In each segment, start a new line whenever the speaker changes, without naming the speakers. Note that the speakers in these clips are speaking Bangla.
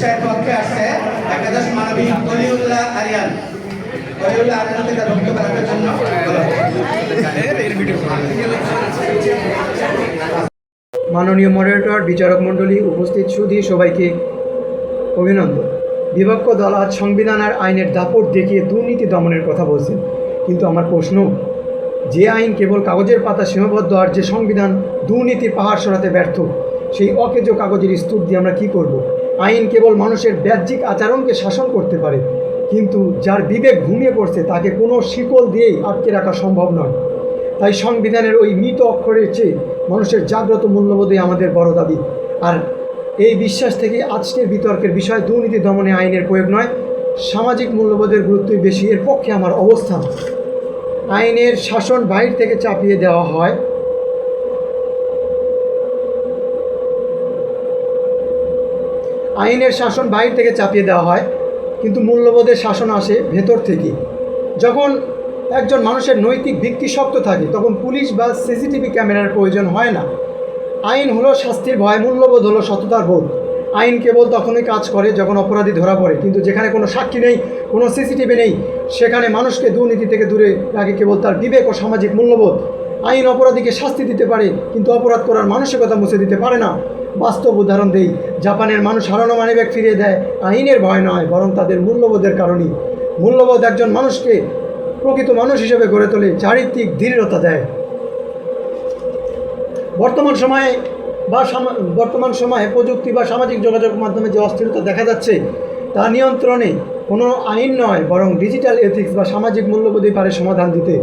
বিষয়ের পক্ষে আসছে একাদশ মানবিক অলিউল্লাহ আরিয়ান। অলিউল্লাহ আরিয়ানকে তার বক্তব্য রাখার জন্য
মাননীয় মডারেটর, বিচারক মণ্ডলী, উপস্থিত সুধী সবাইকে অভিনন্দন। বিপক্ষ দল আজ সংবিধান আর আইনের দাপট দেখিয়ে দুর্নীতি দমনের কথা বলছেন, কিন্তু আমার প্রশ্ন, যে আইন কেবল কাগজের পাতা সীমাবদ্ধ আর যে সংবিধান দুর্নীতির পাহাড় সরাতে ব্যর্থ, সেই অকেজো কাগজের স্তূপ দিয়ে আমরা কী করব? আইন কেবল মানুষের বাহ্যিক আচরণকে শাসন করতে পারে, কিন্তু যার বিবেক ঘুমিয়ে পড়ছে তাকে কোনো শিকল দিয়েই আটকে রাখা সম্ভব নয়। তাই সংবিধানের ওই মৃত অক্ষরের চেয়ে মানুষের জাগ্রত মূল্যবোধই আমাদের বড় দাবি। আর এই বিশ্বাস থেকে আজকের বিতর্কের বিষয় দুর্নীতি দমনে আইনের প্রয়োগ নয়, সামাজিক মূল্যবোধের গুরুত্বই বেশি। এর পক্ষে আমার অবস্থান। আইনের শাসন বাইরে থেকে চাপিয়ে দেওয়া হয়, কিন্তু মূল্যবোধের শাসন আসে ভেতর থেকে। যখন একজন মানুষের নৈতিক ভিত্তি শক্ত থাকে তখন পুলিশ বা সিসিটিভি ক্যামেরার প্রয়োজন হয় না। আইন হলো শাস্তির ভয়, মূল্যবোধ হলো সততার বোধ। আইন কেবল তখনই কাজ করে যখন অপরাধী ধরা পড়ে, কিন্তু যেখানে কোনো সাক্ষী নেই, কোনো সিসিটিভি নেই, সেখানে মানুষকে দুর্নীতি থেকে দূরে রাখে কেবল তার বিবেক ও সামাজিক মূল্যবোধ। আইন অপরাধীকে শাস্তি দিতে পারে, কিন্তু অপরাধ করার মানসিকতা মুছে দিতে পারে না। বাস্তব উদাহরণ দেই, জাপানের মানুষ হারানো মানিব্যাগ ফিরিয়ে দেয় আইনের ভয় নয়, বরং তাদের মূল্যবোধের কারণেই। মূল্যবোধ একজন মানুষকে প্রকৃত মানুষ হিসেবে গড়ে তোলে, চারিত্রিক দৃঢ়তা দেয়। বর্তমান সময়ে প্রযুক্তি বা সামাজিক যোগাযোগ মাধ্যমে যে অস্থিরতা দেখা যাচ্ছে, তা নিয়ন্ত্রণে কোনো আইন নয়, বরং ডিজিটাল এথিক্স বা সামাজিক মূল্যবোধই পারে সমাধান দিতে।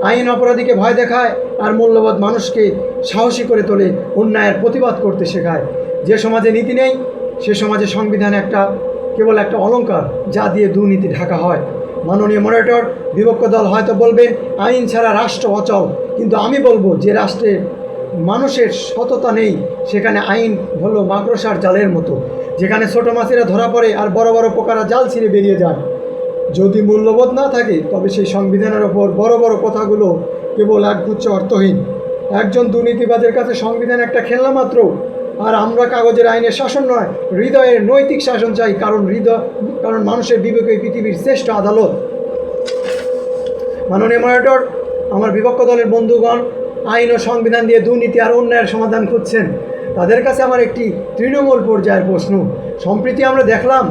আইন অপরাধীকে ভয় দেখায়, আর মূল্যবোধ মানুষকে সাহসী করে তোলে, অন্যায়ের প্রতিবাদ করতে শেখায়। যে সমাজে নীতি নেই, সে সমাজে সংবিধান কেবল একটা অলংকার, যা দিয়ে দুর্নীতি ঢাকা হয়। মাননীয় মডারেটর, বিপক্ষ দল হয়তো বলবে আইন ছাড়া রাষ্ট্র অচল, কিন্তু আমি বলবো যে রাষ্ট্রে মানুষের সততা নেই, সেখানে আইন হলো মাকড়সার জালের মতো, যেখানে ছোট মাছেরা ধরা পড়ে আর বড় বড় পোকারা জাল ছিঁড়ে বেরিয়ে যায়। যদি মূল্যবোধ না থাকে, তবে সেই সংবিধানের ওপর বড় বড় কথাগুলো কেবল একগুচ্ছ অর্থহীন। একজন দুর্নীতিবাজের কাছে সংবিধান একটা খেলনা মাত্র, আর আমরা কাগজের আইনের শাসন নয়, হৃদয়ের নৈতিক শাসন চাই, কারণ মানুষের বিবেকই পৃথিবীর শ্রেষ্ঠ আদালত। মাননীয় মডারেটর, আমার বিপক্ষ দলের বন্ধুগণ আইন ও সংবিধান দিয়ে দুর্নীতি আর অন্যায়ের সমাধান খুঁজছেন। তাদের কাছে আমার একটি তৃণমূল পর্যায়ের প্রশ্ন। সম্প্রতি আমরা দেখলাম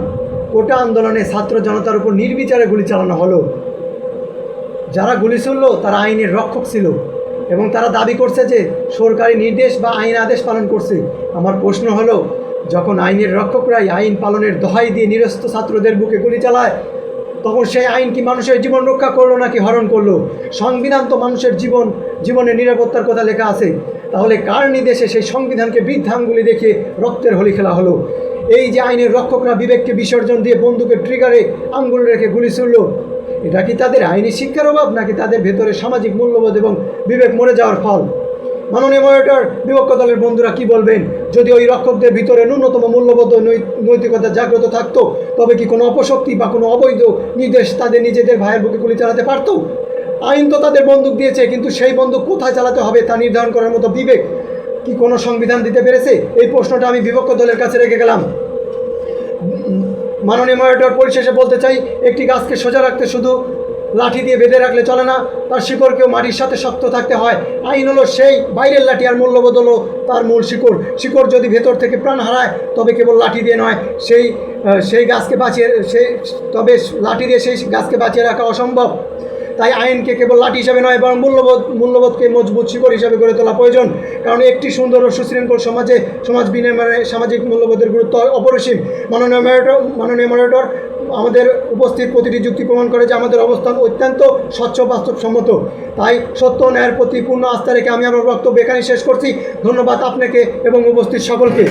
কোটা আন্দোলনে ছাত্র জনতার উপর নির্বিচারে গুলি চালানো হলো। যারা গুলি ছুড়ল তারা আইনের রক্ষক ছিল, এবং তারা দাবি করছে যে সরকারি নির্দেশ বা আইন আদেশ পালন করছে। আমার প্রশ্ন হলো, যখন আইনের রক্ষকরাই আইন পালনের দোহাই দিয়ে নিরস্ত ছাত্রদের বুকে গুলি চালায়, তখন সেই আইন কি মানুষের জীবন রক্ষা করলো নাকি হরণ করলো? সংবিধান তো মানুষের জীবনের নিরাপত্তার কথা লেখা আছে, তাহলে কার নির্দেশে সেই সংবিধানকে বৃদ্ধাঙ্গুলি দেখে রক্তের হোলি খেলা হলো? এই যে আইনের রক্ষকরা বিবেককে বিসর্জন দিয়ে বন্দুকের ট্রিগারে আঙ্গুল রেখে গুলি ছুড়ল, এটা কি তাদের আইনি শিক্ষার অভাব, নাকি তাদের ভেতরে সামাজিক মূল্যবোধ এবং বিবেক মরে যাওয়ার ফল? মাননীয় মডারেটর, বিপক্ষ দলের বন্ধুরা কি বলবেন? যদি ওই রক্ষকদের ভিতরে ন্যূনতম মূল্যবোধ ও নৈতিকতা জাগ্রত থাকতো, তবে কি কোনো অপশক্তি বা কোনো অবৈধ নির্দেশ তাদের নিজেদের ভাইয়ের বুকে গুলি চালাতে পারতো? আইন তো তাদের বন্দুক দিয়েছে, কিন্তু সেই বন্দুক কোথায় চালাতে হবে তা নির্ধারণ করার মতো বিবেক কি কোনো সংবিধান দিতে পেরেছে? এই প্রশ্নটা আমি বিপক্ষ দলের কাছে রেখে গেলাম। মাননীয় মডারেটর, পরিশেষে বলতে চাই, একটি গাছকে সোজা রাখতে শুধু লাঠি দিয়ে বেঁধে রাখলে চলে না, তার শিকড়কেও মাটির সাথে শক্ত থাকতে হয়। আইন হলো সেই বাইরের লাঠি, আর মূল্যবোধ হলো তার মূল শিকড়। শিকড় যদি ভেতর থেকে প্রাণ হারায়, তবে কেবল লাঠি দিয়ে নয়, সেই গাছকে তবে লাঠি দিয়ে সেই গাছকে বাঁচিয়ে রাখা অসম্ভব। তাই আইনকে কেবল লাঠি হিসাবে নয়, বরং মূল্যবোধকে মজবুত শিকড় হিসাবে গড়ে তোলা প্রয়োজন। কারণ একটি সুন্দর ও সুশৃঙ্খল সমাজ বিনিময়ে সামাজিক মূল্যবোধের গুরুত্ব অপরিসীম। মাননীয় মডারেটর, আমাদের উপস্থিত প্রতিটি যুক্তি প্রমাণ করে যে আমাদের অবস্থান অত্যন্ত স্বচ্ছ, বাস্তবসম্মত। তাই সত্য ন্যায়ের প্রতি পূর্ণ আস্থা রেখে আমি আমার বক্তব্য এখানেই শেষ করছি। ধন্যবাদ আপনাকে এবং উপস্থিত সকলকে।